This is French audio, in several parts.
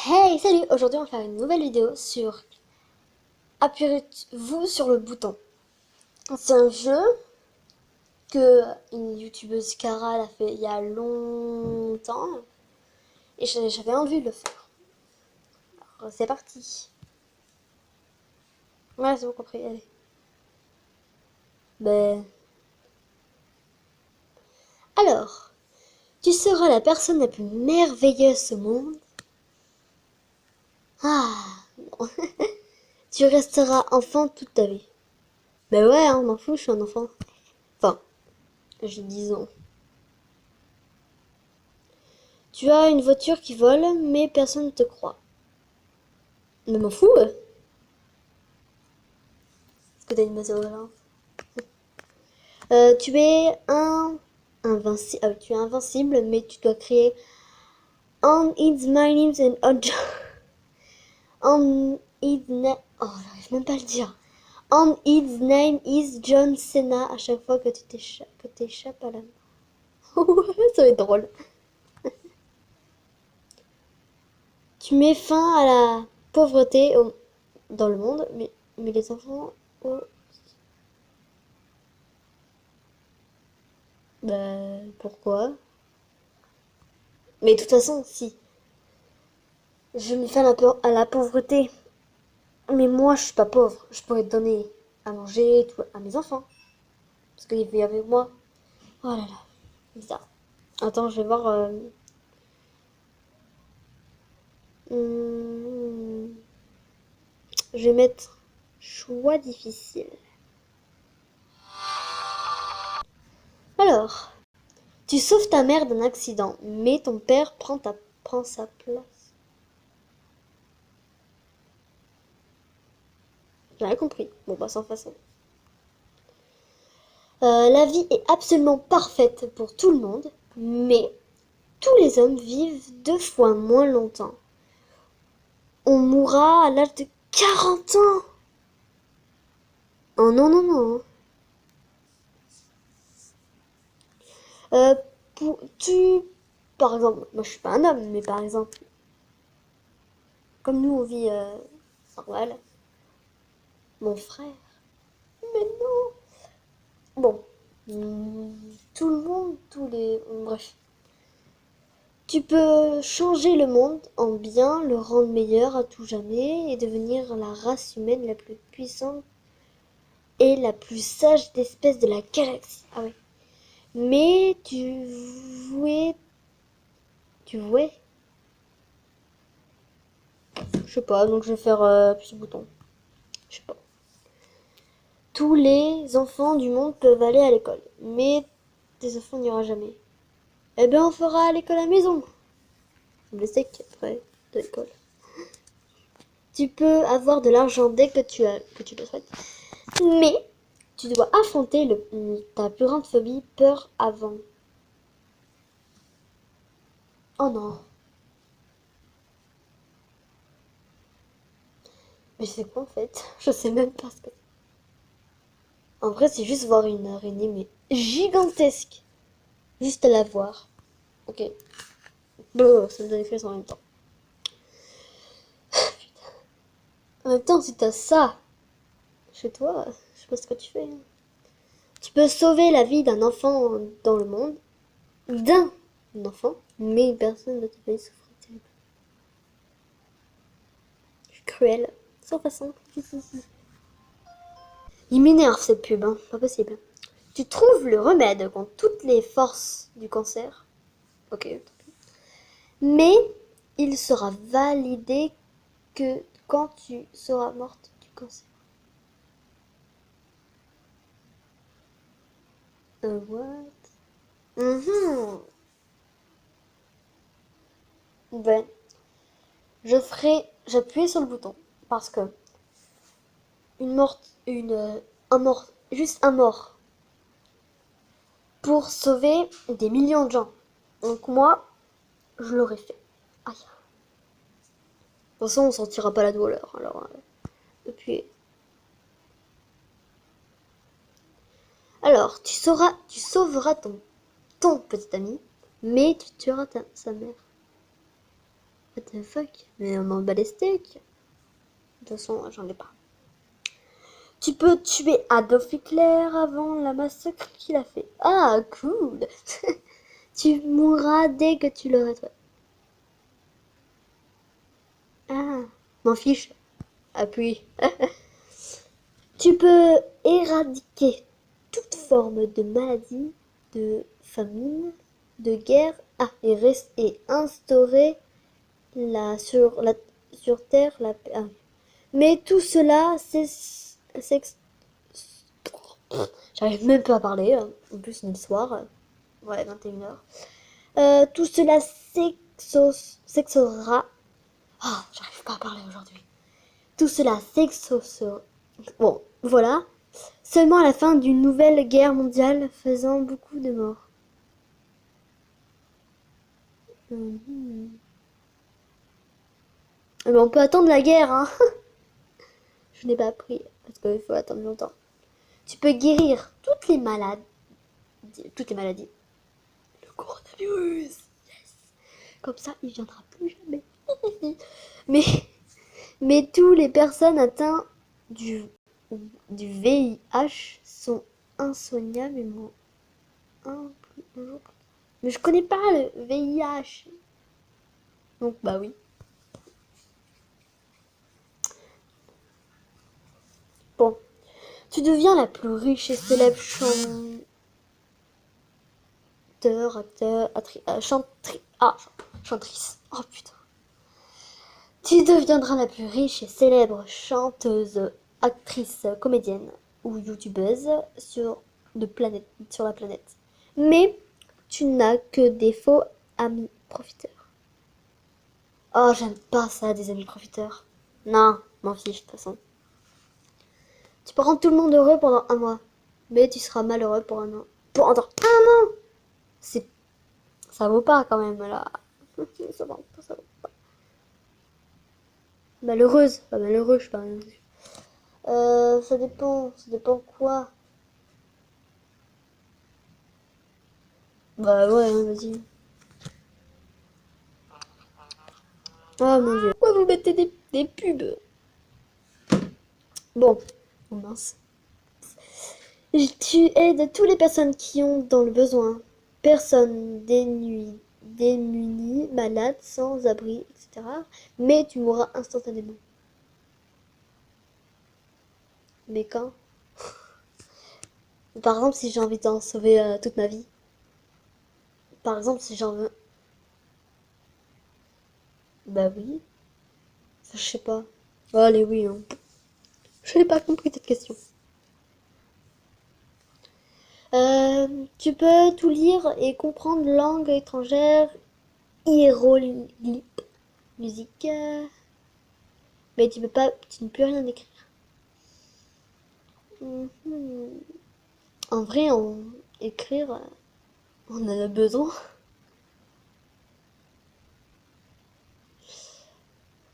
Hey, salut! Aujourd'hui, on va faire une nouvelle vidéo sur appuyez-vous sur le bouton. C'est un jeu que une youtubeuse Cara l'a fait il y a longtemps et j'avais envie de le faire. Alors, c'est parti. Ouais, c'est bon compris, allez. Ben, alors, tu seras la personne la plus merveilleuse au monde. Ah, non. Tu resteras enfant toute ta vie. Ben ouais, hein, on m'en fout, je suis un enfant. Enfin, j'ai 10 ans. Tu as une voiture qui vole, mais personne ne te croit. Mais m'en fous, est-ce que t'as une voiture volante? Tu es tu es invincible, mais tu dois créer On is my name and On is oh, j'arrive même pas à le dire. On his name is John Cena à chaque fois que tu t'échappes à la mort. Ça va être drôle. Tu mets fin à la pauvreté dans le monde, mais les enfants. Oh, bah, pourquoi? Mais de toute façon, si je mets fin à la pauvreté, mais moi je suis pas pauvre, je pourrais donner à manger tout, à mes enfants. Parce qu'ils vivent avec moi. Oh là là, bizarre. Attends, je vais voir. Hmm, je vais mettre choix difficile. Alors, tu sauves ta mère d'un accident, mais ton père prend sa place. J'avais compris. Bon, bah, sans façon. La vie est absolument parfaite pour tout le monde, mais tous les hommes vivent 2 fois moins longtemps. On mourra à l'âge de 40 ans. Oh non, non, non. Euh, par exemple, moi je suis pas un homme, mais par exemple, comme nous on vit normal, mon frère, mais non. Bon, tout le monde, bref. Tu peux changer le monde en bien, le rendre meilleur à tout jamais et devenir la race humaine la plus puissante et la plus sage d'espèces de la galaxie. Ah ouais. Mais tu vouais, je sais pas, donc je vais faire petit bouton. Je sais pas. Tous les enfants du monde peuvent aller à l'école, mais tes enfants n'ira jamais. Eh bien, on fera à l'école à la maison. Le sec après de l'école. Tu peux avoir de l'argent dès que tu le souhaites, mais tu dois affronter ta plus grande phobie, peur avant. Oh non. Mais c'est quoi en fait? Je sais même pas ce que c'est. En vrai, c'est juste voir une araignée, mais gigantesque. Juste à la voir. Ok. Bon, ça me donne des frissons en même temps. En même temps, si t'as ça chez toi, je sais pas ce que tu fais, hein. Tu peux sauver la vie d'un enfant dans le monde. D'un enfant, mais une personne de ta famille souffre terrible. Je suis cruelle. Sans façon. Il m'énerve cette pub, hein. Pas possible. Tu trouves le remède contre toutes les forces du cancer. Ok. Mais il sera validé que quand tu seras morte du cancer. What? Mhm. Ben, j'appuie sur le bouton parce que juste un mort pour sauver des millions de gens. Donc moi, je l'aurais fait. Aïe. De toute façon, on sentira pas la douleur. Alors, depuis. Alors, tu sauveras ton petit ami, mais tu tueras sa mère. What the fuck? Mais on m'en bat les steaks. De toute façon, j'en ai pas. Tu peux tuer Adolf Hitler avant la massacre qu'il a fait. Ah, cool. Tu mourras dès que tu l'auras fait. Ah, m'en fiche. Appuie. Tu peux éradiquer toute forme de maladie, de famine, de guerre, et instaurer sur Terre la paix. Ah. Mais tout cela, j'arrive même pas à parler. En plus, c'est le soir. Ouais, 21h. Tout cela sexora. Ah, j'arrive pas à parler aujourd'hui. Tout cela sexosera. Bon, voilà. Seulement à la fin d'une nouvelle guerre mondiale faisant beaucoup de morts. Mhm. Mais on peut attendre la guerre, hein. Je n'ai pas appris, parce qu'il faut attendre longtemps. Tu peux guérir toutes les maladies. Le coronavirus. Comme ça, il viendra plus jamais. mais, mais tous les personnes atteintes du, du VIH sont insoignablement un jour. Mais je connais pas le VIH. Donc bah oui. Bon. Tu deviens la plus riche et célèbre acteur, chantrice. Oh putain. Tu deviendras la plus riche et célèbre chanteuse, actrice, comédienne ou youtubeuse sur la planète. Mais tu n'as que des faux amis profiteurs. Oh, j'aime pas ça, des amis profiteurs. Non, m'en fiche de toute façon. Tu peux rendre tout le monde heureux pendant un mois, mais tu seras malheureux pour un an. Pour un an. C'est, ça vaut pas quand même là. Ça vaut pas, ça vaut pas. Malheureuse, pas malheureux, je sais pas. Ça dépend quoi. Bah ouais, hein, vas-y. Oh mon dieu. Pourquoi vous mettez des pubs? Bon, oh mince. Tu aides toutes les personnes qui ont dans le besoin. Personnes démunies, malades, sans abri, etc. Mais tu mourras instantanément. Mais quand? Par exemple, si j'ai envie d'en sauver toute ma vie. Par exemple, si j'en veux. Bah oui. Ça, je sais pas. Oh, allez, oui. Hein. Je n'ai pas compris cette question. Tu peux tout lire et comprendre langue étrangère, hiéroglyphes, musique, mais tu ne peux rien écrire. Mhm. En vrai, écrire, on en a besoin.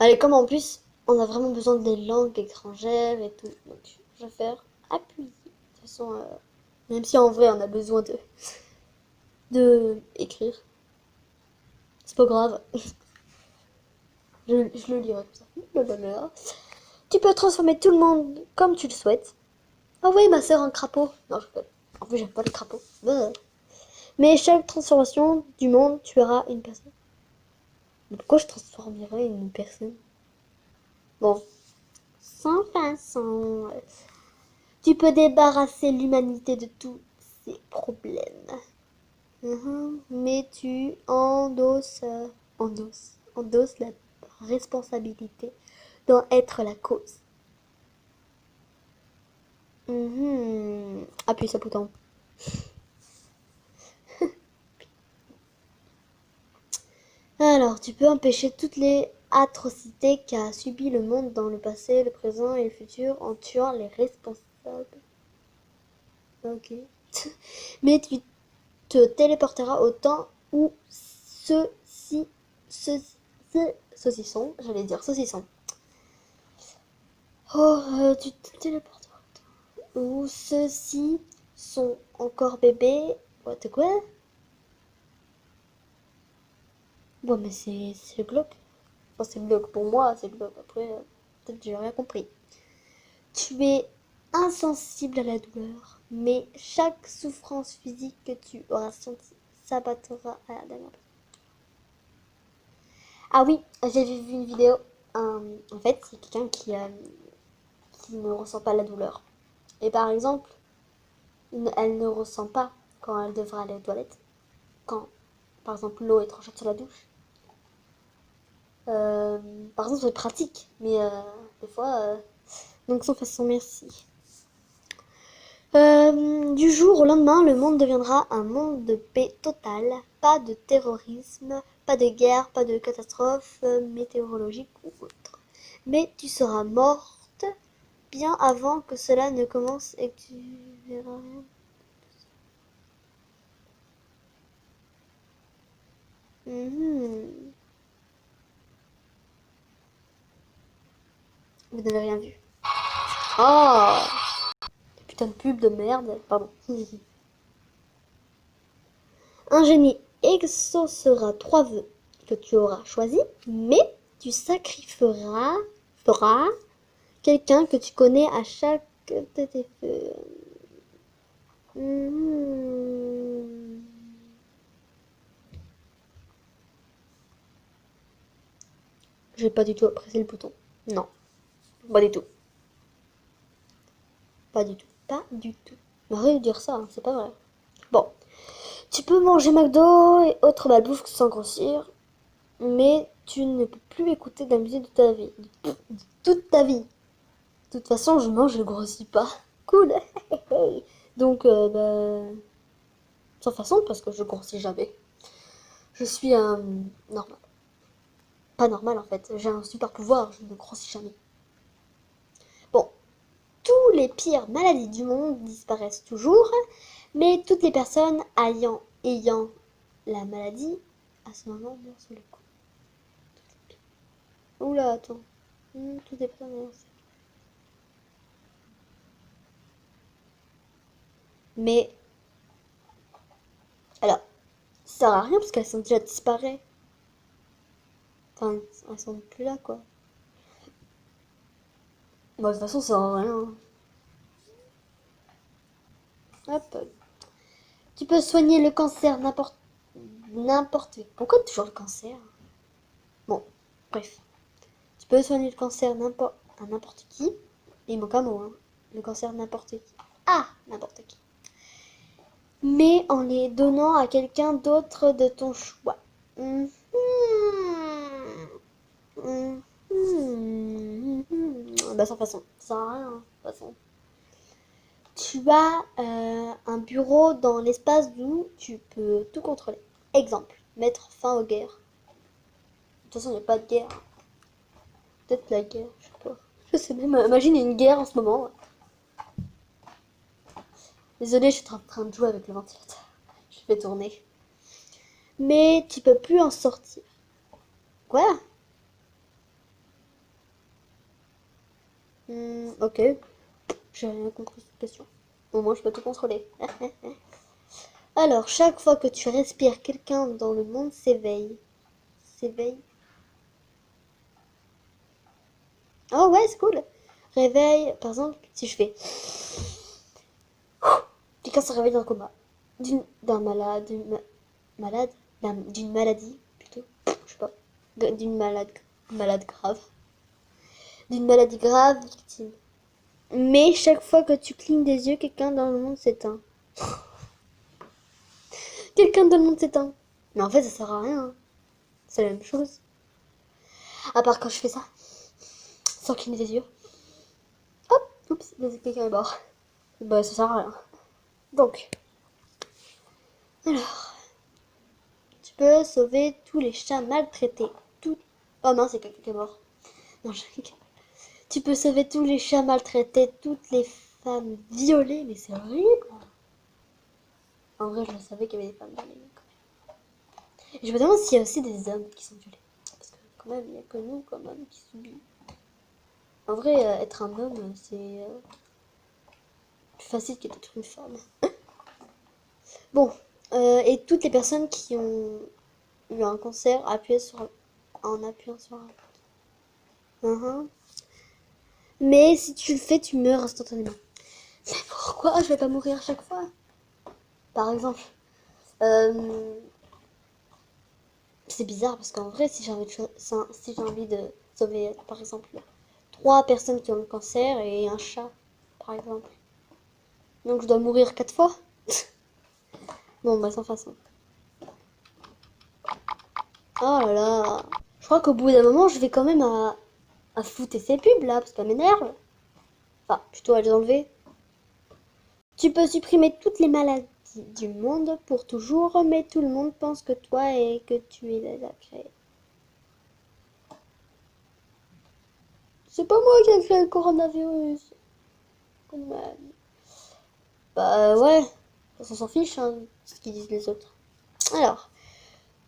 Allez, comme en plus, on a vraiment besoin des langues étrangères et tout. Donc, je vais faire appuyer. De toute façon, même si en vrai, on a besoin de écrire. C'est pas grave. Je le lirai comme ça. Tu peux transformer tout le monde comme tu le souhaites. Ah oui, ma sœur en crapaud. Non, je rigole. En plus, j'aime pas les crapauds. Mais chaque transformation du monde tuera une personne. Mais pourquoi je transformerais une personne? Bon, sans façon. Tu peux débarrasser l'humanité de tous ses problèmes. Mais tu endosses la responsabilité d'en être la cause. Appuie sur le bouton. Alors, tu peux empêcher toutes les atrocités qu'a subi le monde dans le passé, le présent et le futur en tuant les responsables. Ok. Mais tu te téléporteras au temps où saucisson, j'allais dire saucisson. Oh, tu te téléporteras au temps où ceux-ci sont encore bébés. What, quoi? Bon, mais c'est glauque. Enfin, c'est glauque pour moi, c'est glauque. Après, peut-être que j'ai rien compris. Tu es insensible à la douleur, mais chaque souffrance physique que tu auras sentie s'abattra à la dernière. Ah oui, j'ai vu une vidéo. En fait, c'est quelqu'un qui ne ressent pas la douleur. Et par exemple, elle ne ressent pas quand elle devra aller aux toilettes. Quand, par exemple, l'eau est trop chaude sur la douche. Euh, Par exemple, c'est pratique, mais des fois, donc sans façon, merci. Du jour au lendemain, le monde deviendra un monde de paix totale. Pas de terrorisme, pas de guerre, pas de catastrophe météorologique ou autre. Mais tu seras morte bien avant que cela ne commence et que tu verras rien. Mhm. Vous n'avez rien vu. Oh, putain de pub de merde. Pardon. Un génie exaucera 3 vœux que tu auras choisis, mais tu feras quelqu'un que tu connais à chaque de tes vœux. Mhm. J'ai pas du tout apprécié le bouton. Non, pas du tout. Pas du tout. Pas du tout. Arrête de dire ça, hein, c'est pas vrai. Bon, tu peux manger McDo et autres malbouffe sans grossir, mais tu ne peux plus écouter de la musique de ta vie. De toute ta vie. De toute façon, je mange, je grossis pas. Cool. Donc, sans façon, parce que je grossis jamais. Je suis un normal. Pas normal en fait. J'ai un super pouvoir, je ne grossis jamais. Bon, tous les pires maladies du monde disparaissent toujours, mais toutes les personnes ayant la maladie, à ce moment, meurent sous le coup. Oula, attends. Toutes les personnes ayant ça. Mais, alors, ça sert à rien parce qu'elles sont déjà disparues. Enfin, elles sont plus là, quoi. Bah, de toute façon, ça sert à rien. Hop. Tu peux soigner le cancer n'importe. Pourquoi toujours le cancer? Bon, bref. Tu peux soigner le cancer à n'importe qui. Il manque un mot, hein. Le cancer n'importe qui. Ah, n'importe qui. Mais en les donnant à quelqu'un d'autre de ton choix. Mhm. Mhm. Bah sans façon, ça sert à rien, de toute façon. Tu as un bureau dans l'espace où tu peux tout contrôler. Exemple, mettre fin aux guerres. De toute façon, il n'y a pas de guerre. Peut-être la guerre, je sais pas. Je sais même, imagine une guerre en ce moment. Désolée, je suis en train de jouer avec le ventilateur. Je fais tourner. Mais tu peux plus en sortir. Quoi? Ok. J'ai rien compris cette question. Au moins, je peux tout contrôler. Alors, chaque fois que tu respires, quelqu'un dans le monde s'éveille. S'éveille. Oh ouais, c'est cool. Réveil, par exemple, si je fais. Quelqu'un se réveille dans le coma. D'un malade. Malade d'une maladie, plutôt. Je sais pas. D'une malade grave. D'une maladie grave, victime. Mais chaque fois que tu clignes des yeux, quelqu'un dans le monde s'éteint. Quelqu'un dans le monde s'éteint. Mais en fait, ça sert à rien, hein. C'est la même chose. À part quand je fais ça, sans cligner des yeux. Hop, oups, quelqu'un est mort. Bah, ça sert à rien. Donc, alors, tu peux sauver tous les chats maltraités. Tout... Oh mince, c'est quelqu'un qui est mort. Non, tu peux sauver tous les chats maltraités, toutes les femmes violées. Mais c'est horrible. En vrai, je le savais qu'il y avait des femmes violées. Et je me demande s'il y a aussi des hommes qui sont violés. Parce que quand même, il n'y a que nous, quand même, qui subissent. En vrai, être un homme, c'est plus facile que d'être une femme. Bon, et toutes les personnes qui ont eu un cancer, en appuyant sur un. Mhm. Mais si tu le fais, tu meurs instantanément. Mais pourquoi je vais pas mourir à chaque fois? Par exemple, euh, c'est bizarre parce qu'en vrai, si j'ai envie de sauver, par exemple, 3 personnes qui ont le cancer et un chat, par exemple, donc je dois mourir 4 fois? Bon, bah sans façon. Oh là là. Je crois qu'au bout d'un moment, je vais quand même à foutre ces pubs là, parce que ça m'énerve. Enfin, plutôt à les enlever. Tu peux supprimer toutes les maladies du monde pour toujours, mais tout le monde pense que toi et que tu es les as créées. C'est pas moi qui ai créé le coronavirus. Bah ouais, on s'en fiche, hein, ce qu'ils disent les autres. Alors,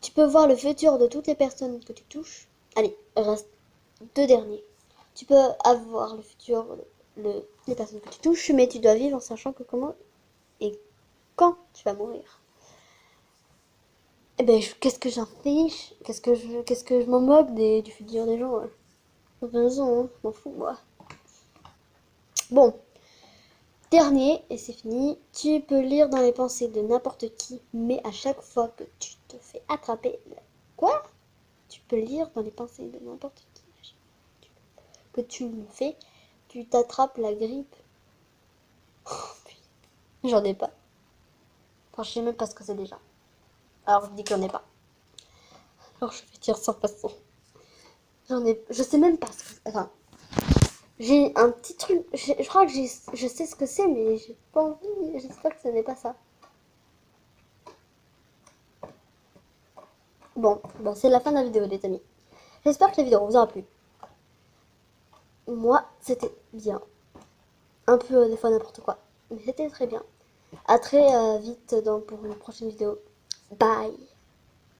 tu peux voir le futur de toutes les personnes que tu touches. Allez, il reste 2 derniers. Tu peux avoir le futur des personnes que tu touches, mais tu dois vivre en sachant que comment et quand tu vas mourir. Eh ben, qu'est-ce que j'en fiche? Qu'est-ce que je m'en moque du futur des gens? Ouais. T'as raison, hein, je m'en fous, moi. Bon, dernier, et c'est fini. Tu peux lire dans les pensées de n'importe qui, mais à chaque fois que tu te fais attraper. Quoi? Tu peux lire dans les pensées de n'importe qui. Que tu le fais, tu t'attrapes la grippe. J'en ai pas. Enfin, je sais même pas ce que c'est déjà. Alors, je dis que j'en ai pas. Alors, je vais dire sans façon. Je sais même pas ce que c'est. Enfin, j'ai un petit truc. Je crois que je sais ce que c'est, mais j'ai pas envie. J'espère que ce n'est pas ça. Bon, bah, c'est la fin de la vidéo, les amis. J'espère que la vidéo vous aura plu. Moi, c'était bien. Un peu, des fois, n'importe quoi. Mais c'était très bien. À très vite pour une prochaine vidéo. Bye!